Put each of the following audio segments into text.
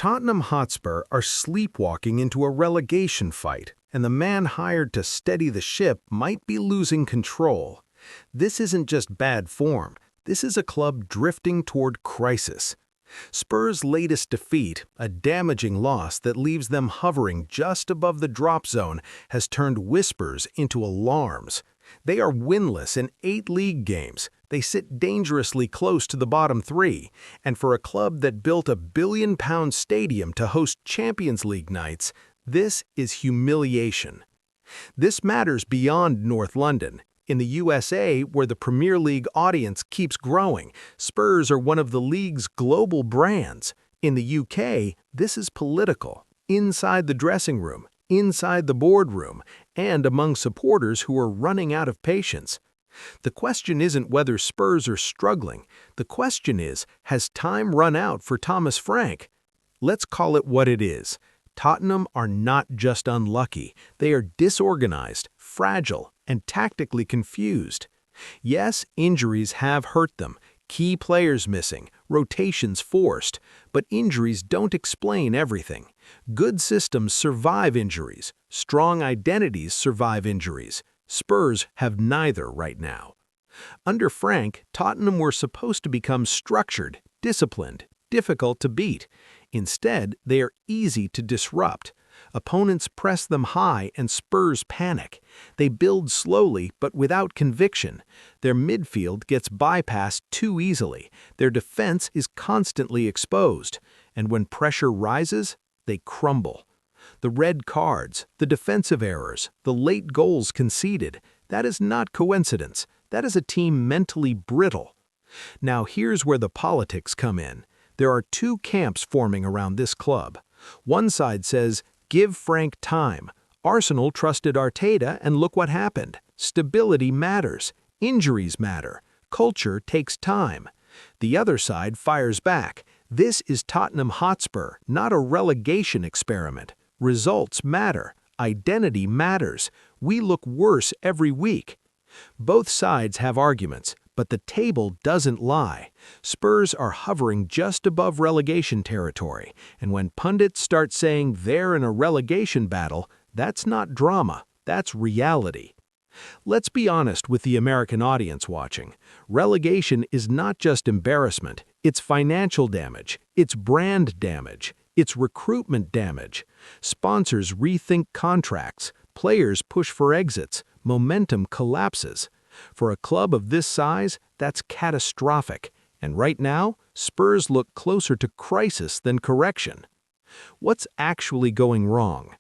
Tottenham Hotspur are sleepwalking into a relegation fight, and the man hired to steady the ship might be losing control. This isn't just bad form, this is a club drifting toward crisis. Spurs' latest defeat, a damaging loss that leaves them hovering just above the drop zone, has turned whispers into alarms. They are winless in 8 league games. They sit dangerously close to the bottom 3, and for a club that built a billion-pound stadium to host Champions League nights, this is humiliation. This matters beyond North London. In the USA, where the Premier League audience keeps growing, Spurs are one of the league's global brands. In the UK, this is political, inside the dressing room, inside the boardroom, and among supporters who are running out of patience. The question isn't whether Spurs are struggling. The question is, has time run out for Thomas Frank? Let's call it what it is. Tottenham are not just unlucky, they are disorganized, fragile, and tactically confused. Yes, injuries have hurt them, key players missing, rotations forced, but injuries don't explain everything. Good systems survive injuries, strong identities survive injuries. Spurs have neither right now. Under Frank, Tottenham were supposed to become structured, disciplined, difficult to beat. Instead, they are easy to disrupt. Opponents press them high and Spurs panic. They build slowly but without conviction. Their midfield gets bypassed too easily. Their defense is constantly exposed. And when pressure rises, they crumble. The red cards, the defensive errors, the late goals conceded, that is not coincidence. That is a team mentally brittle. Now here's where the politics come in. There are 2 camps forming around this club. One side says, give Frank time. Arsenal trusted Arteta and look what happened. Stability matters. Injuries matter. Culture takes time. The other side fires back. This is Tottenham Hotspur, not a relegation experiment. Results matter. Identity matters. We look worse every week. Both sides have arguments, but the table doesn't lie. Spurs are hovering just above relegation territory, and when pundits start saying they're in a relegation battle, that's not drama, that's reality. Let's be honest with the American audience watching. Relegation is not just embarrassment, it's financial damage, it's brand damage, it's recruitment damage. Sponsors rethink contracts, players push for exits, momentum collapses. For a club of this size, that's catastrophic, and right now, Spurs look closer to crisis than correction. What's actually going wrong?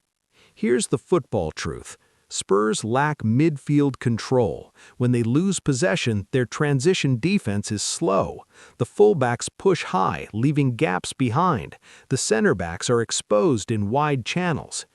Here's the football truth. Spurs lack midfield control. When they lose possession, their transition defense is slow. The fullbacks push high, leaving gaps behind. The center backs are exposed in wide channels.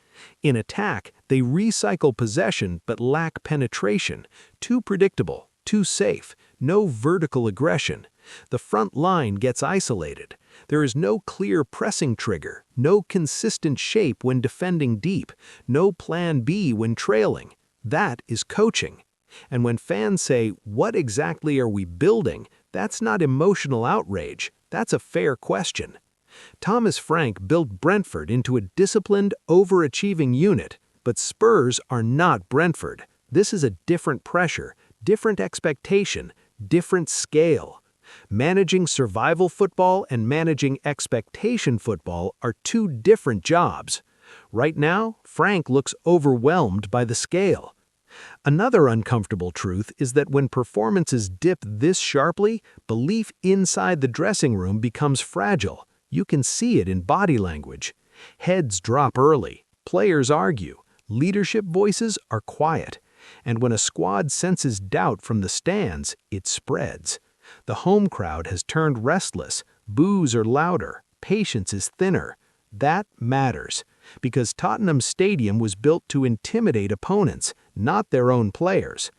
In attack, they recycle possession but lack penetration. Too predictable, too safe, no vertical aggression. The front line gets isolated. There is no clear pressing trigger, no consistent shape when defending deep, no plan B when trailing. That is coaching. And when fans say, "What exactly are we building?" that's not emotional outrage, that's a fair question. Thomas Frank built Brentford into a disciplined, overachieving unit, but Spurs are not Brentford. This is a different pressure, different expectation, different scale. Managing survival football and managing expectation football are 2 different jobs. Right now, Frank looks overwhelmed by the scale. Another uncomfortable truth is that when performances dip this sharply, belief inside the dressing room becomes fragile. You can see it in body language. Heads drop early, players argue, leadership voices are quiet, and when a squad senses doubt from the stands, it spreads. The home crowd has turned restless, boos are louder, patience is thinner. That matters, because Tottenham Stadium was built to intimidate opponents, not their own players.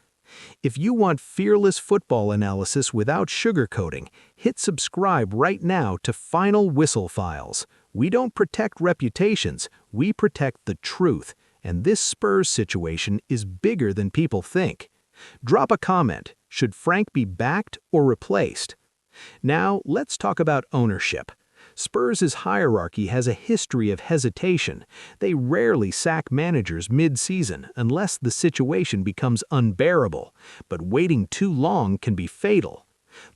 If you want fearless football analysis without sugarcoating, hit subscribe right now to Final Whistle Files. We don't protect reputations, we protect the truth, and this Spurs situation is bigger than people think. Drop a comment. Should Frank be backed or replaced? Now, let's talk about ownership. Spurs' hierarchy has a history of hesitation. They rarely sack managers mid-season unless the situation becomes unbearable, but waiting too long can be fatal.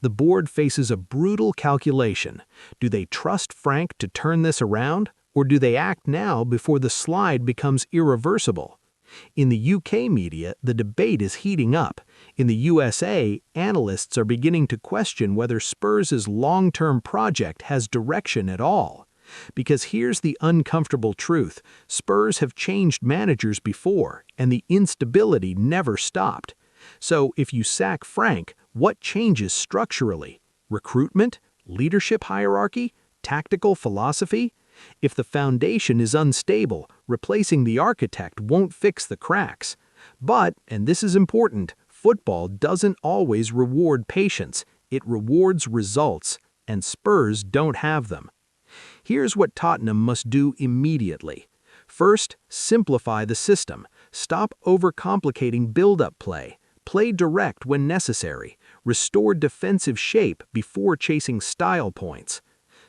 The board faces a brutal calculation. Do they trust Frank to turn this around, or do they act now before the slide becomes irreversible? In the UK media, the debate is heating up. In the USA, analysts are beginning to question whether Spurs' long-term project has direction at all. Because here's the uncomfortable truth: Spurs have changed managers before, and the instability never stopped. So if you sack Frank, what changes structurally? Recruitment? Leadership hierarchy? Tactical philosophy? If the foundation is unstable, replacing the architect won't fix the cracks. But, and this is important, football doesn't always reward patience, it rewards results, and Spurs don't have them. Here's what Tottenham must do immediately. First, simplify the system. Stop overcomplicating build-up play. Play direct when necessary. Restore defensive shape before chasing style points.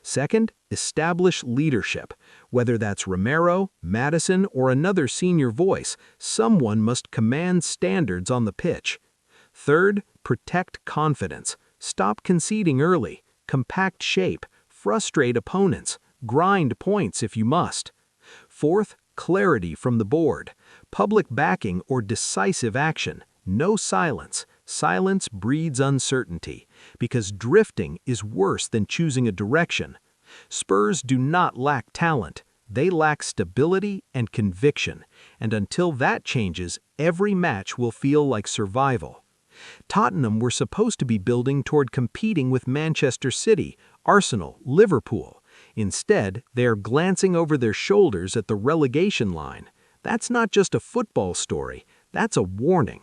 Second, establish leadership. Whether that's Romero, Madison, or another senior voice, someone must command standards on the pitch. Third, protect confidence. Stop conceding early. Compact shape. Frustrate opponents. Grind points if you must. Fourth, clarity from the board. Public backing or decisive action. No silence. Silence breeds uncertainty, because drifting is worse than choosing a direction. Spurs do not lack talent. They lack stability and conviction, and until that changes, every match will feel like survival. Tottenham were supposed to be building toward competing with Manchester City, Arsenal, Liverpool. Instead, they are glancing over their shoulders at the relegation line. That's not just a football story, that's a warning.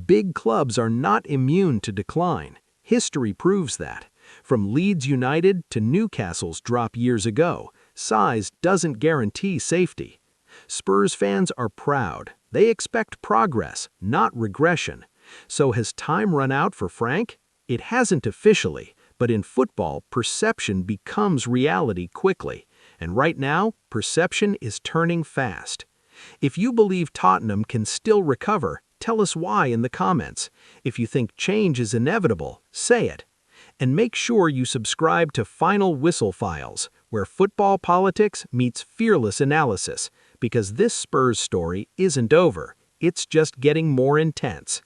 Big clubs are not immune to decline. History proves that. From Leeds United to Newcastle's drop years ago, size doesn't guarantee safety. Spurs fans are proud. They expect progress, not regression. So has time run out for Frank? It hasn't officially, but in football, perception becomes reality quickly. And right now, perception is turning fast. If you believe Tottenham can still recover, tell us why in the comments. If you think change is inevitable, say it. And make sure you subscribe to Final Whistle Files, where football politics meets fearless analysis, because this Spurs story isn't over, it's just getting more intense.